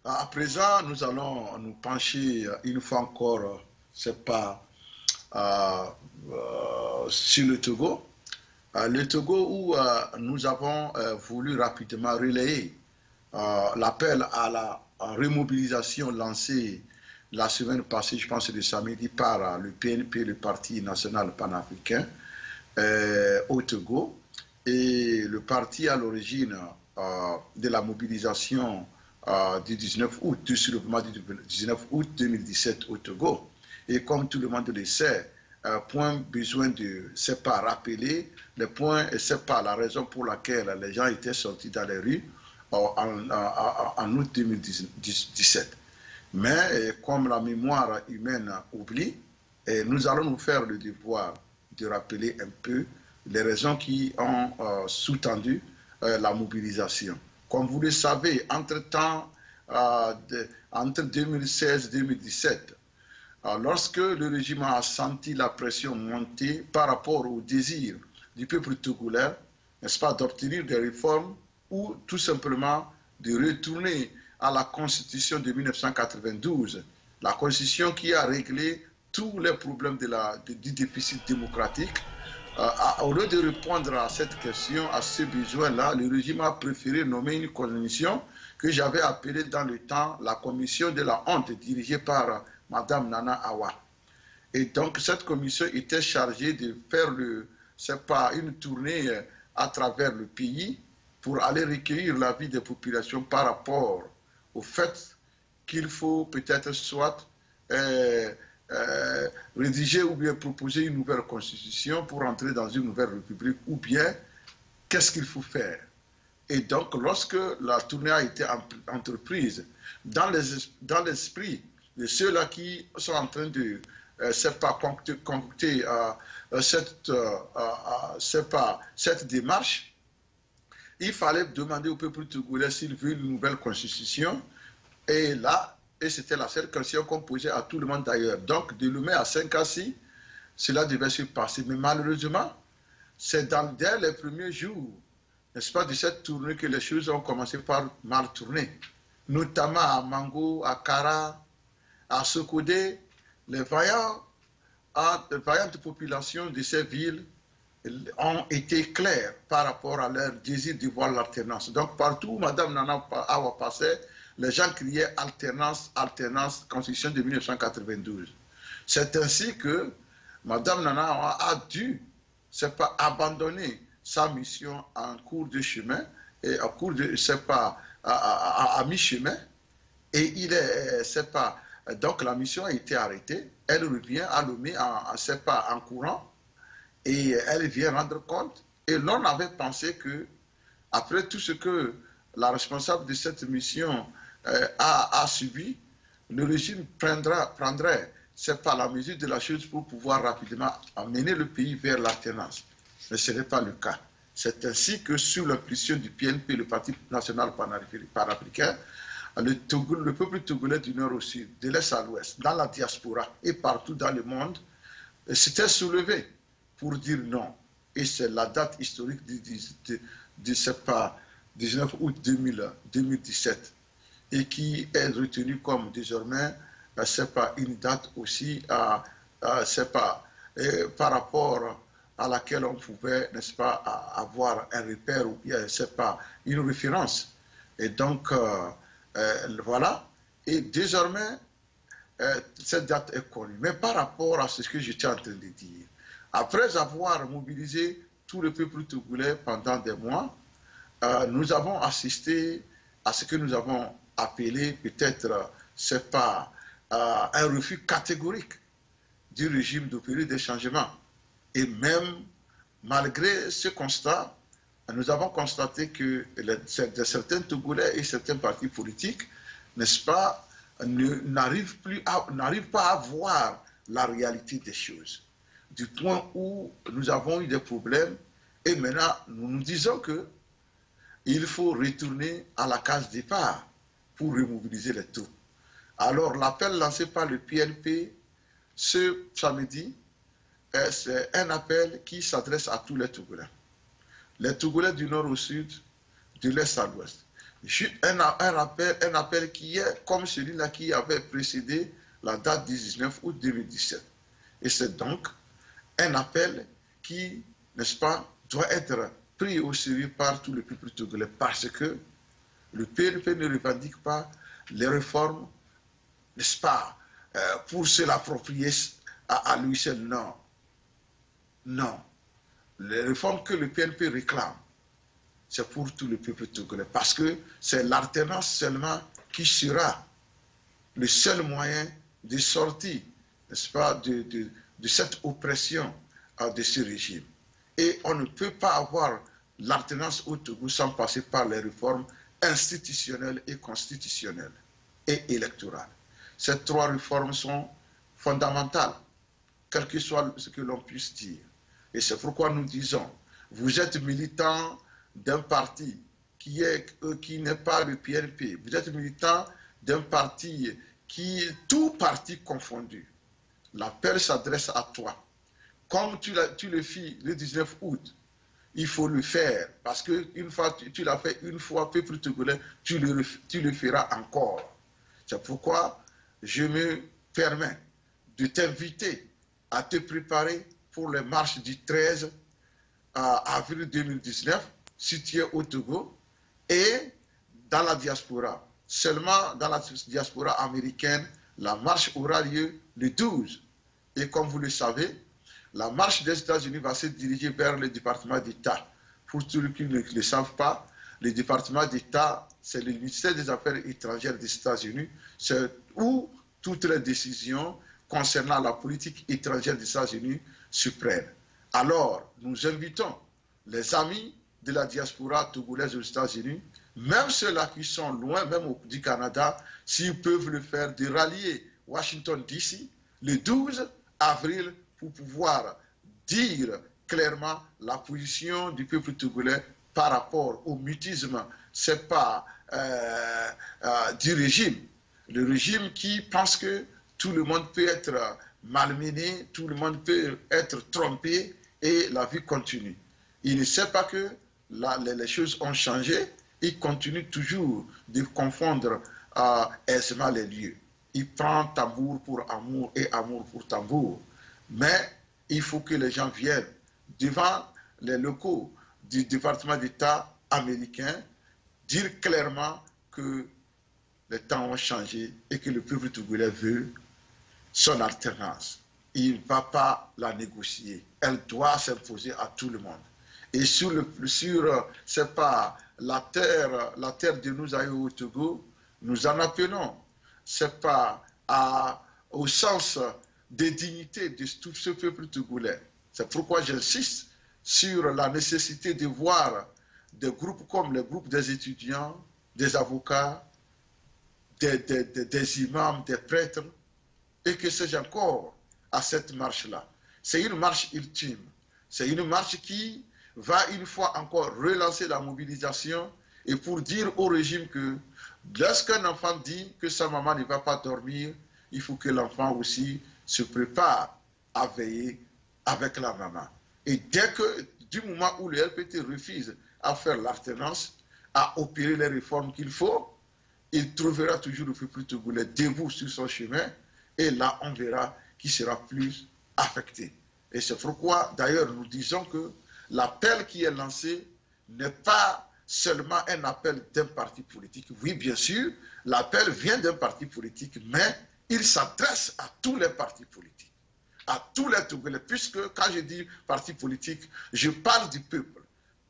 À présent, nous allons nous pencher une fois encore, c'est pas sur le Togo. Le Togo où nous avons voulu rapidement relayer l'appel à la remobilisation lancé la semaine passée, je pense le samedi, par le PNP, le Parti national panafricain, au Togo. Et le parti à l'origine de la mobilisation du 19 août, du soulèvement du 19 août 2017 au Togo. Et comme tout le monde le sait, point besoin de, c'est pas rappeler les points et c'est pas la raison pour laquelle les gens étaient sortis dans les rues en août 2017. Mais comme la mémoire humaine oublie, nous allons nous faire le devoir de rappeler un peu les raisons qui ont sous-tendu la mobilisation. Comme vous le savez, entre-temps, entre 2016 et 2017, lorsque le régime a senti la pression monter par rapport au désir du peuple togolais, n'est-ce pas, d'obtenir des réformes ou tout simplement de retourner à la Constitution de 1992, la Constitution qui a réglé tous les problèmes du déficit démocratique. Au lieu de répondre à cette question, à ce besoin-là, le régime a préféré nommer une commission que j'avais appelée dans le temps la commission de la honte, dirigée par Mme Nana Awa. Et donc, cette commission était chargée de faire une tournée à travers le pays pour aller recueillir l'avis des populations par rapport au fait qu'il faut peut-être soit rédiger ou bien proposer une nouvelle constitution pour entrer dans une nouvelle république, ou bien qu'est-ce qu'il faut faire. Et donc, lorsque la tournée a été entreprise, dans l'esprit de ceux-là qui sont en train de concocter cette démarche, il fallait demander au peuple togolais s'il veut une nouvelle constitution. Et c'était la seule question qu'on posait à tout le monde d'ailleurs. Donc, de le mettre à 5 à 6, cela devait se passer. Mais malheureusement, c'est dès les premiers jours, n'est-ce pas, de cette tournée que les choses ont commencé par mal tourner. Notamment à Mango, à Kara, à Sokodé, les vaillantes populations de ces villes ont été clairs par rapport à leur désir de voir l'alternance. Donc, partout où Mme Nana Awa passait, les gens criaient alternance, alternance, constitution de 1992. C'est ainsi que Mme Nana Awa a dû, abandonner sa mission en cours de chemin, et en cours de, à mi-chemin, et donc la mission a été arrêtée, elle revient à Lomé en courant, et elle vient rendre compte, et l'on avait pensé que, après tout ce que la responsable de cette mission a subi, le régime prendrait la mesure de la chose pour pouvoir rapidement amener le pays vers l'alternance. Mais ce n'est pas le cas. C'est ainsi que, sous l'impulsion du PNP, le Parti national panafricain, le peuple togolais du nord au sud, de l'est à l'ouest, dans la diaspora et partout dans le monde, s'était soulevé pour dire non. Et c'est la date historique du 19 août 2017 et qui est retenue comme désormais une date aussi par rapport à laquelle on pouvait, n'est-ce pas, avoir un repère ou bien, une référence. Et donc, voilà. Et désormais, cette date est connue. Mais par rapport à ce que j'étais en train de dire, après avoir mobilisé tout le peuple togolais pendant des mois, nous avons assisté à ce que nous avons appelé peut-être, un refus catégorique du régime d'opérer des changements. Et même malgré ce constat, nous avons constaté que certains Togolais et certains partis politiques, n'est-ce pas, n'arrivent pas à voir la réalité des choses. Du point où nous avons eu des problèmes, et maintenant nous nous disons qu'il faut retourner à la case départ pour remobiliser les troupes. Alors l'appel lancé par le PNP ce samedi, c'est un appel qui s'adresse à tous les Togolais. Les Togolais du nord au sud, de l'est à l'ouest. Un appel qui est comme celui-là qui avait précédé la date du 19 août 2017. Et c'est donc un appel qui, n'est-ce pas, doit être pris au sérieux par tout le peuple togolais parce que le PNP ne revendique pas les réformes, n'est-ce pas, pour se l'approprier à lui seul. Non. Non. Les réformes que le PNP réclame, c'est pour tout le peuple togolais. Parce que c'est l'alternance seulement qui sera le seul moyen de sortir, n'est-ce pas, de cette oppression de ce régime. Et on ne peut pas avoir l'alternance au Togo sans passer par les réformes institutionnelles et constitutionnelles et électorales. Ces trois réformes sont fondamentales, quel que soit ce que l'on puisse dire. Et c'est pourquoi nous disons, vous êtes militant d'un parti qui n'est pas le PNP, vous êtes militant d'un parti qui est tout parti confondu. L'appel s'adresse à toi. Comme tu le fis le 19 août, il faut le faire, parce qu'une fois, tu l'as fait une fois, peuple togolais, tu le feras encore. C'est pourquoi je me permets de t'inviter à te préparer pour les marches du 13 avril 2019, si tu es au Togo, et dans la diaspora. Seulement dans la diaspora américaine, la marche aura lieu le 12. Et comme vous le savez, la marche des États-Unis va se diriger vers le département d'État. Pour ceux qui ne le savent pas, le département d'État, c'est le ministère des Affaires étrangères des États-Unis, c'est où toutes les décisions concernant la politique étrangère des États-Unis se prennent. Alors, nous invitons les amis de la diaspora togolaise aux États-Unis, même ceux-là qui sont loin, même du Canada, s'ils peuvent le faire, de rallier Washington DC le 12 avril pour pouvoir dire clairement la position du peuple togolais par rapport au mutisme, c'est pas du régime. Le régime qui pense que tout le monde peut être malmené, tout le monde peut être trompé et la vie continue. Il ne sait pas que les choses ont changé, il continue toujours de confondre aisément les lieux. Il prend tambour pour amour et amour pour tambour. Mais il faut que les gens viennent devant les locaux du département d'État américain dire clairement que les temps ont changé et que le peuple togolais veut son alternance. Il ne va pas la négocier. Elle doit s'imposer à tout le monde. Et c'est pas la terre de nous aïeux au Togo, nous en appelons. C'est pas au sens de dignité de tout ce peuple togolais. C'est pourquoi j'insiste sur la nécessité de voir des groupes comme les groupes des étudiants, des avocats, des imams, des prêtres, et que sais-je encore à cette marche-là. C'est une marche ultime. C'est une marche qui va une fois encore relancer la mobilisation et pour dire au régime que lorsqu'un enfant dit que sa maman ne va pas dormir, il faut que l'enfant aussi se prépare à veiller avec la maman. Et du moment où le LPT refuse à faire l'alternance, à opérer les réformes qu'il faut, il trouvera toujours le peuple togolais debout sur son chemin et là on verra qui sera plus affecté. Et c'est pourquoi d'ailleurs nous disons que l'appel qui est lancé n'est pas seulement un appel d'un parti politique. Oui, bien sûr, l'appel vient d'un parti politique, mais il s'adresse à tous les partis politiques, à tous les Togolais, puisque quand je dis parti politique, je parle du peuple.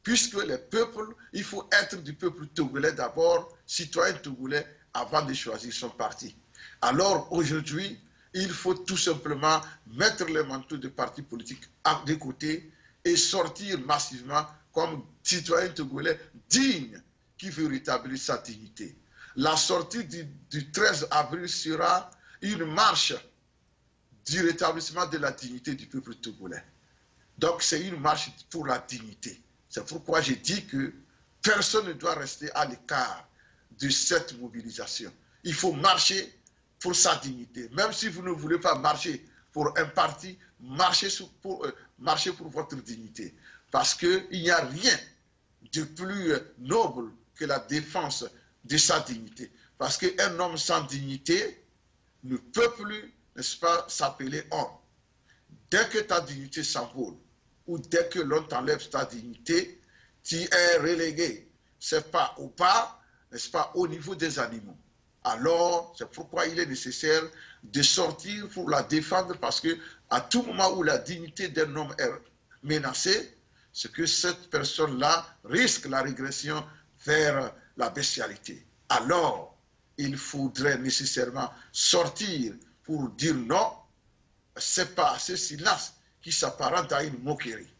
Puisque les peuples, il faut être du peuple togolais d'abord, citoyen togolais, avant de choisir son parti. Alors aujourd'hui, il faut tout simplement mettre les manteaux de partis politiques de côté et sortir massivement comme citoyen togolais digne qui veut rétablir sa dignité. La sortie du 13 avril sera une marche du rétablissement de la dignité du peuple togolais. Donc c'est une marche pour la dignité. C'est pourquoi je dis que personne ne doit rester à l'écart de cette mobilisation. Il faut marcher pour sa dignité. Même si vous ne voulez pas marcher pour un parti, marchez pour votre dignité. Parce qu'il n'y a rien de plus noble que la défense de sa dignité. Parce qu'un homme sans dignité ne peut plus, n'est-ce pas, s'appeler homme. Dès que ta dignité s'envole, ou dès que l'on t'enlève ta dignité, tu es relégué, c'est pas au bas, n'est-ce pas, au niveau des animaux. Alors, c'est pourquoi il est nécessaire de sortir pour la défendre, parce que à tout moment où la dignité d'un homme est menacée, c'est que cette personne-là risque la régression vers la bestialité. Alors, il faudrait nécessairement sortir pour dire non. C'est pas ce silence qui s'apparente à une moquerie.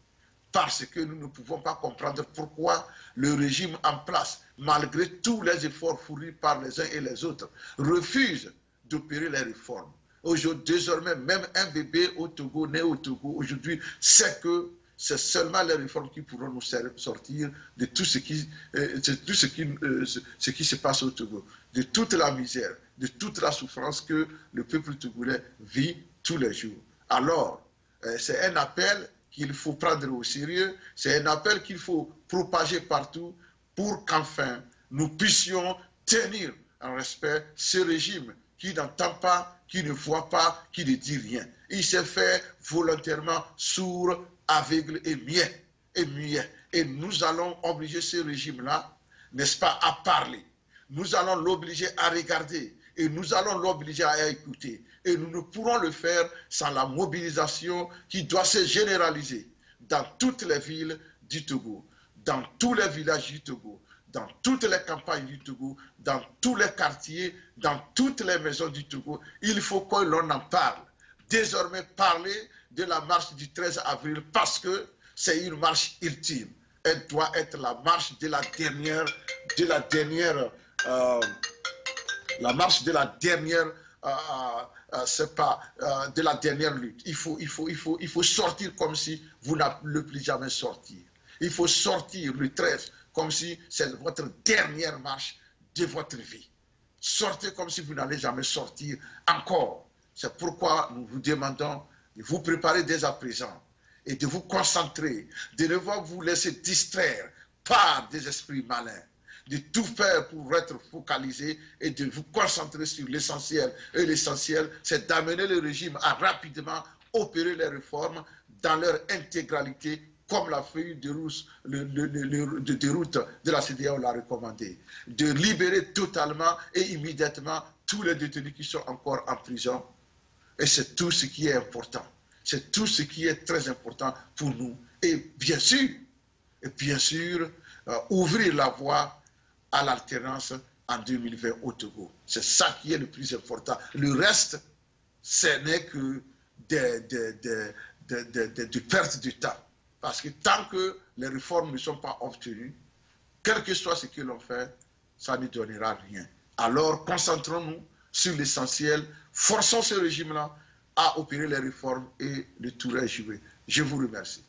Parce que nous ne pouvons pas comprendre pourquoi le régime en place, malgré tous les efforts fournis par les uns et les autres, refuse d'opérer les réformes. Aujourd'hui, désormais, même un bébé au Togo, né au Togo, aujourd'hui, sait que c'est seulement les réformes qui pourront nous sortir de tout ce qui se passe au Togo, de toute la misère, de toute la souffrance que le peuple togolais vit tous les jours. Alors, c'est un appel qu'il faut prendre au sérieux, c'est un appel qu'il faut propager partout pour qu'enfin nous puissions tenir en respect ce régime qui n'entend pas, qui ne voit pas, qui ne dit rien. Il s'est fait volontairement sourd, aveugle et muet. Et nous allons obliger ce régime-là, n'est-ce pas, à parler. Nous allons l'obliger à regarder et nous allons l'obliger à écouter. Et nous ne pourrons le faire sans la mobilisation qui doit se généraliser dans toutes les villes du Togo, dans tous les villages du Togo, dans toutes les campagnes du Togo, dans tous les quartiers, dans toutes les maisons du Togo. Il faut que l'on en parle. Désormais, parler de la marche du 13 avril parce que c'est une marche ultime. Elle doit être la marche de la dernière de la dernière lutte. Il faut sortir comme si vous n'allez plus jamais sortir. Il faut sortir le 13 comme si c'est votre dernière marche de votre vie. Sortez comme si vous n'allez jamais sortir encore. C'est pourquoi nous vous demandons de vous préparer dès à présent et de vous concentrer, de ne pas vous laisser distraire par des esprits malins, de tout faire pour être focalisé et de vous concentrer sur l'essentiel. Et l'essentiel, c'est d'amener le régime à rapidement opérer les réformes dans leur intégralité, comme la feuille de route de la CEDEAO l'a recommandé. De libérer totalement et immédiatement tous les détenus qui sont encore en prison. Et c'est tout ce qui est important. C'est tout ce qui est très important pour nous. Et bien sûr, ouvrir la voie à l'alternance en 2020 au Togo. C'est ça qui est le plus important. Le reste, ce n'est que des pertes de temps. Parce que tant que les réformes ne sont pas obtenues, quel que soit ce que l'on fait, ça ne donnera rien. Alors, concentrons-nous sur l'essentiel, forçons ce régime-là à opérer les réformes et le tour est joué. Je vous remercie.